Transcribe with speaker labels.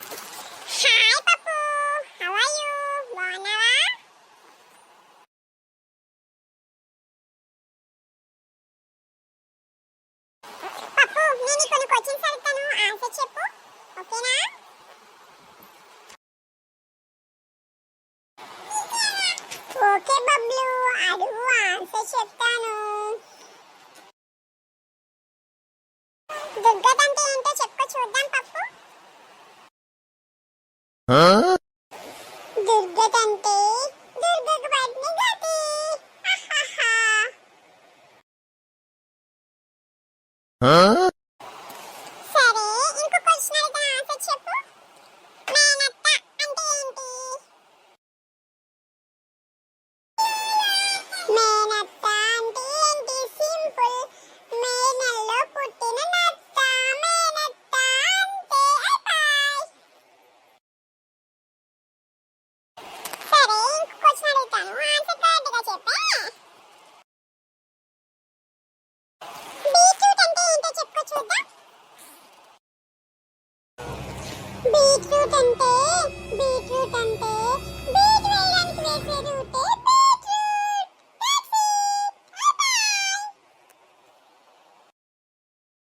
Speaker 1: Hi పప్పు, how are you? బాగున్నావా? పప్పు, నేను కొన్ని క్వశ్చన్స్ అడుగుతాను, ఆన్సర్ చెప్పు. ఓకేనా? ఓకే బబ్లు, అడుగు, ఆన్సర్ చెప్తాను. దుర్గత్ అంటే ఏంటో చెప్పు చూద్దాం పప్పు. దుర్గత్ అంటే దుర్గకు పట్టిన గతి. హహహా. సరే, ఇంకో క్వశ్చన్ అడిగిన ఆన్సర్ చెప్పు. మేనత్త అంటే ఏంటి? మేనత్త అంటే ఏంటి? సింపుల్, మేనల్లో పుట్టిన నత్త. మేనత్త అంటే అయిపాయ్. సరే, ఇంకో క్వశ్చన్ అడుగుతాను, ఆన్సర్ కరెక్ట్గా చెప్పే. బీట్రూట్ అంటే ఏంటో చెప్పు చూద్దాం. బీట్రూట్ అంటే